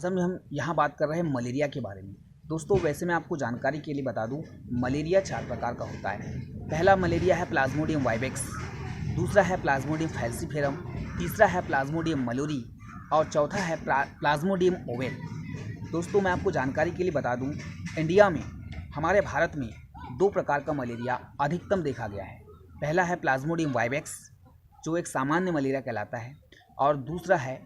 असल में हम यहाँ बात कर रहे हैं मलेरिया के बारे में। दोस्तों वैसे मैं आपको जानकारी के लिए बता दूँ, मलेरिया 4 प्रकार का होता है। पहला मलेरिया है प्लाज्मोडियम वाइवेक्स, दूसरा है प्लाज्मोडियम फैल्सीफेरम, तीसरा है प्लाज्मोडियम मलोरी और चौथा है प्लाज्मोडियम ओवेल। दोस्तों मैं आपको जानकारी के लिए बता दूँ, इंडिया में हमारे भारत में 2 प्रकार का मलेरिया अधिकतम देखा गया है। पहला है प्लाज्मोडियम वाइवेक्स जो एक सामान्य मलेरिया कहलाता है, और दूसरा है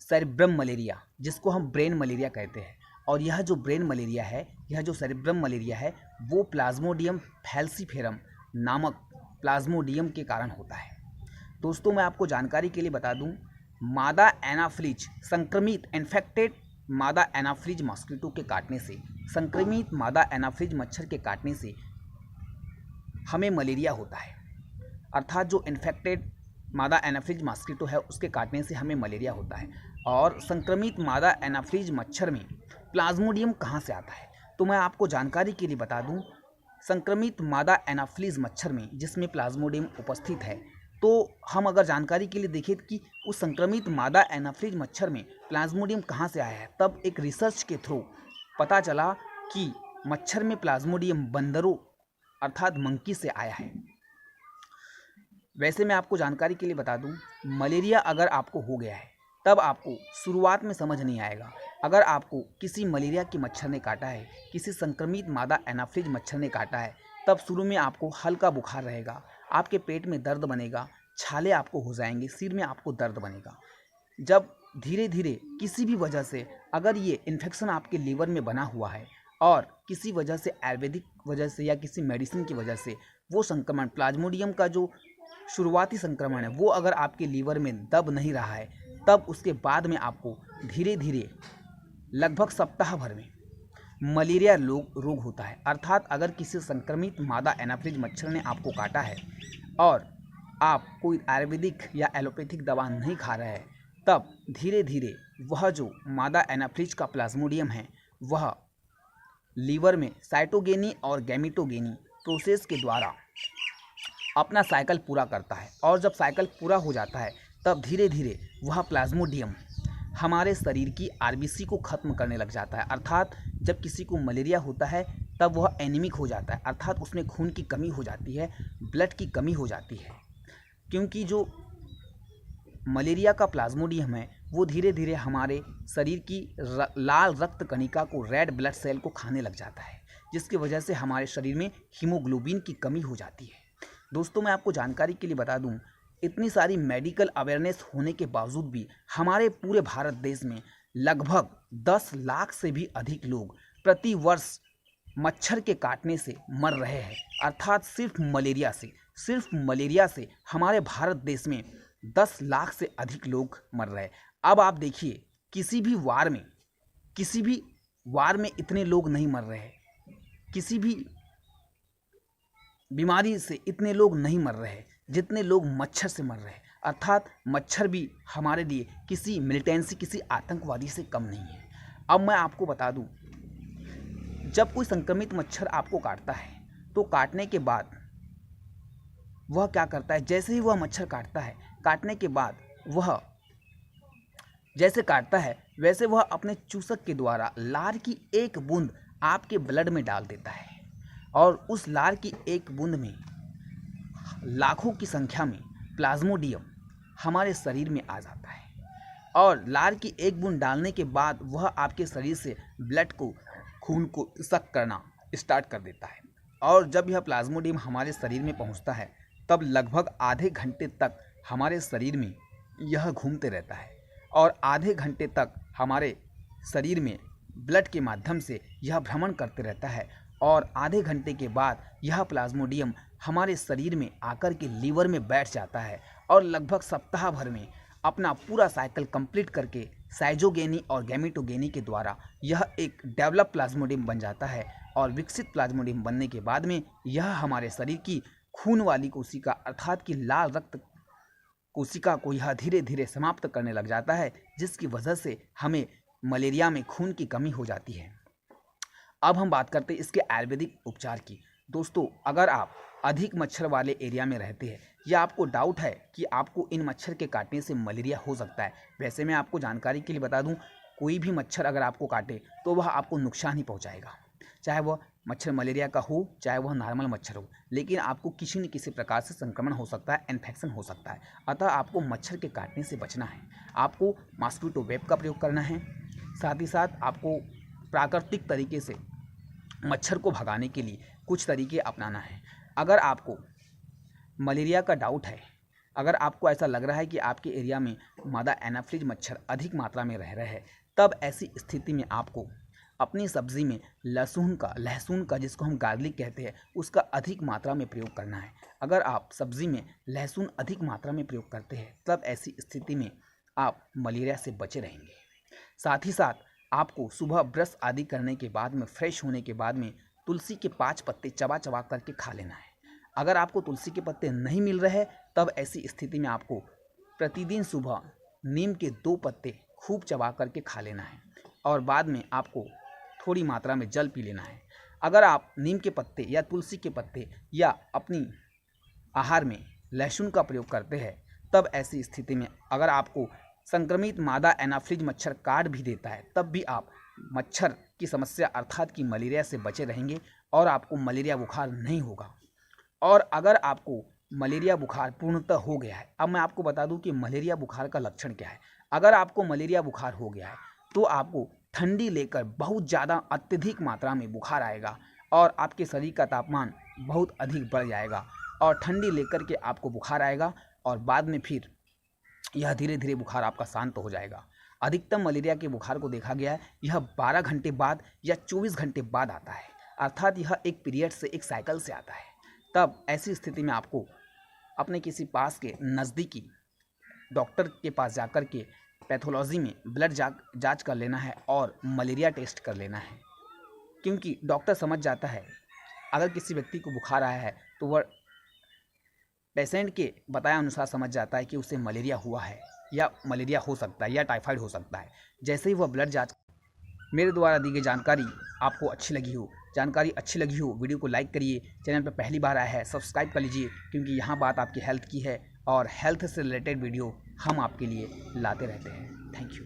सेरिब्रम मलेरिया जिसको हम ब्रेन मलेरिया कहते हैं। और यह जो ब्रेन मलेरिया है, यह जो सेरिब्रम मलेरिया है, वो प्लाज्मोडियम फैल्सीफेरम नामक प्लाज्मोडियम के कारण होता है। दोस्तों मैं आपको जानकारी के लिए बता दूं, मादा एनाफ्लीज संक्रमित इन्फेक्टेड मादा एनाफ्लीज मॉस्किटो के काटने से, संक्रमित मादा एनाफ्लीज मच्छर के काटने से हमें मलेरिया होता है। अर्थात जो इन्फेक्टेड मादा एनाफ्लीज मॉस्किटो है उसके काटने से हमें मलेरिया होता है। और संक्रमित मादा एनाफ्लीज मच्छर में प्लाज्मोडियम कहाँ से आता है, तो मैं आपको जानकारी के लिए बता दूं, संक्रमित मादा एनाफ्लीज मच्छर में जिसमें प्लाज्मोडियम उपस्थित है, तो हम अगर जानकारी के लिए देखें कि उस संक्रमित मादा एनाफ्लीज मच्छर में प्लाज्मोडियम कहाँ से आया है, तब एक रिसर्च के थ्रू पता चला कि मच्छर में प्लाज्मोडियम बंदरों अर्थात मंकी से आया है। वैसे मैं आपको जानकारी के लिए बता दूं, मलेरिया अगर आपको हो गया है तब आपको शुरुआत में समझ नहीं आएगा। अगर आपको किसी मलेरिया के मच्छर ने काटा है, किसी संक्रमित मादा एनाफ्लीज मच्छर ने काटा है, तब शुरू में आपको हल्का बुखार रहेगा, आपके पेट में दर्द बनेगा, छाले आपको हो जाएंगे, सिर में आपको दर्द बनेगा। जब धीरे धीरे किसी भी वजह से अगर ये इन्फेक्शन आपके लीवर में बना हुआ है और किसी वजह से आयुर्वेदिक वजह से या किसी मेडिसिन की वजह से वो संक्रमण प्लाज्मोडियम का जो शुरुआती संक्रमण है वो अगर आपके लीवर में दब नहीं रहा है, तब उसके बाद में आपको धीरे धीरे लगभग सप्ताह भर में मलेरिया रोग होता है। अर्थात अगर किसी संक्रमित मादा एनाफ्लीज मच्छर ने आपको काटा है और आप कोई आयुर्वेदिक या एलोपैथिक दवा नहीं खा रहे हैं, तब धीरे धीरे वह जो मादा एनाफ्लीज का प्लाज्मोडियम है वह लीवर में साइटोगेनी और गैमेटोगेनी प्रोसेस के द्वारा अपना साइकिल पूरा करता है। और जब साइकिल पूरा हो जाता है तब धीरे धीरे वह प्लाज्मोडियम हमारे शरीर की आरबीसी को ख़त्म करने लग जाता है। अर्थात जब किसी को मलेरिया होता है तब वह एनीमिक हो जाता है, अर्थात उसमें खून की कमी हो जाती है, ब्लड की कमी हो जाती है। क्योंकि जो मलेरिया का प्लाज्मोडियम है वो धीरे धीरे हमारे शरीर की लाल रक्त कणिका को, रेड ब्लड सेल को खाने लग जाता है, जिसकी वजह से हमारे शरीर में हीमोग्लोबिन की कमी हो जाती है। दोस्तों मैं आपको जानकारी के लिए बता दूं, इतनी सारी मेडिकल अवेयरनेस होने के बावजूद भी हमारे पूरे भारत देश में लगभग 10 लाख से भी अधिक लोग प्रति वर्ष मच्छर के काटने से मर रहे हैं। अर्थात सिर्फ मलेरिया से हमारे भारत देश में 10 लाख से अधिक लोग मर रहे हैं। अब आप देखिए, किसी भी वार में इतने लोग नहीं मर रहे हैं, किसी भी बीमारी से इतने लोग नहीं मर रहे जितने लोग मच्छर से मर रहे हैं। अर्थात मच्छर भी हमारे लिए किसी मिलिटेंसी, किसी आतंकवादी से कम नहीं है। अब मैं आपको बता दूं, जब कोई संक्रमित मच्छर आपको काटता है तो काटने के बाद वह क्या करता है, जैसे ही वह मच्छर काटता है, काटने के बाद वह जैसे काटता है वैसे वह अपने चूसक के द्वारा लार की एक बूंद आपके ब्लड में डाल देता है, और उस लार की एक बूंद में लाखों की संख्या में प्लाज्मोडियम हमारे शरीर में आ जाता है। और लार की एक बूंद डालने के बाद वह आपके शरीर से खून को सक करना स्टार्ट कर देता है। और जब यह प्लाज्मोडियम हमारे शरीर में पहुंचता है तब लगभग आधे घंटे तक हमारे शरीर में यह घूमते रहता है, और आधे घंटे तक हमारे शरीर में ब्लड के माध्यम से यह भ्रमण करते रहता है। और आधे घंटे के बाद यह प्लाज्मोडियम हमारे शरीर में आकर के लीवर में बैठ जाता है, और लगभग सप्ताह भर में अपना पूरा साइकिल कंप्लीट करके साइटोगेनी और गैमेटोगेनी के द्वारा यह एक डेवलप प्लाज्मोडियम बन जाता है। और विकसित प्लाज्मोडियम बनने के बाद में यह हमारे शरीर की खून वाली कोशिका अर्थात की लाल रक्त कोशिका को यह धीरे धीरे समाप्त करने लग जाता है, जिसकी वजह से हमें मलेरिया में खून की कमी हो जाती है। अब हम बात करते हैं इसके आयुर्वेदिक उपचार की। दोस्तों अगर आप अधिक मच्छर वाले एरिया में रहते हैं या आपको डाउट है कि आपको इन मच्छर के काटने से मलेरिया हो सकता है, वैसे मैं आपको जानकारी के लिए बता दूं, कोई भी मच्छर अगर आपको काटे तो वह आपको नुकसान ही पहुंचाएगा, चाहे वह मच्छर मलेरिया का हो चाहे वह नॉर्मल मच्छर हो, लेकिन आपको किसी न किसी प्रकार से संक्रमण हो सकता है, इन्फेक्शन हो सकता है। अतः आपको मच्छर के काटने से बचना है, आपको मॉस्किटो वेब का प्रयोग करना है। साथ ही साथ आपको प्राकृतिक तरीके से मच्छर को भगाने के लिए कुछ तरीके अपनाना है। अगर आपको मलेरिया का डाउट है, अगर आपको ऐसा लग रहा है कि आपके एरिया में मादा एनाफ्लिज मच्छर अधिक मात्रा में रह रहे हैं, तब ऐसी स्थिति में आपको अपनी सब्जी में लहसुन का जिसको हम गार्लिक कहते हैं, उसका अधिक मात्रा में प्रयोग करना है। अगर आप सब्जी में लहसुन अधिक मात्रा में प्रयोग करते हैं, तब ऐसी स्थिति में आप मलेरिया से बचे रहेंगे। साथ ही साथ आपको सुबह ब्रश आदि करने के बाद में, फ्रेश होने के बाद में तुलसी के 5 पत्ते चबा चबा करके खा लेना है। अगर आपको तुलसी के पत्ते नहीं मिल रहे, तब ऐसी स्थिति में आपको प्रतिदिन सुबह नीम के 2 पत्ते खूब चबा करके खा लेना है और बाद में आपको थोड़ी मात्रा में जल पी लेना है। अगर आप नीम के पत्ते या तुलसी के पत्ते या अपनी आहार में लहसुन का प्रयोग करते हैं, तब ऐसी स्थिति में अगर आपको संक्रमित मादा एनाफ्लिज मच्छर काट भी देता है, तब भी आप मच्छर की समस्या अर्थात कि मलेरिया से बचे रहेंगे और आपको मलेरिया बुखार नहीं होगा। और अगर आपको मलेरिया बुखार पूर्णतः हो गया है, अब मैं आपको बता दूं कि मलेरिया बुखार का लक्षण क्या है। अगर आपको मलेरिया बुखार हो गया है तो आपको ठंडी लेकर बहुत ज़्यादा अत्यधिक मात्रा में बुखार आएगा और आपके शरीर का तापमान बहुत अधिक बढ़ जाएगा और ठंडी लेकर के आपको बुखार आएगा और बाद में फिर यह धीरे धीरे बुखार आपका शांत हो जाएगा। अधिकतम मलेरिया के बुखार को देखा गया है यह 12 घंटे बाद या 24 घंटे बाद आता है, अर्थात यह एक पीरियड से, एक साइकिल से आता है। तब ऐसी स्थिति में आपको अपने किसी पास के नज़दीकी डॉक्टर के पास जाकर के पैथोलॉजी में ब्लड जांच कर लेना है और मलेरिया टेस्ट कर लेना है, क्योंकि डॉक्टर समझ जाता है अगर किसी व्यक्ति को बुखार आया है तो वह पेशेंट के बताए अनुसार समझ जाता है कि उसे मलेरिया हुआ है या मलेरिया हो सकता है या टाइफाइड हो सकता है। जैसे ही वह ब्लड जांच, मेरे द्वारा दी गई जानकारी आपको अच्छी लगी हो, वीडियो को लाइक करिए। चैनल पर पहली बार आया है सब्सक्राइब कर लीजिए, क्योंकि यहाँ बात आपकी हेल्थ की है और हेल्थ से रिलेटेड वीडियो हम आपके लिए लाते रहते हैं। Thank you.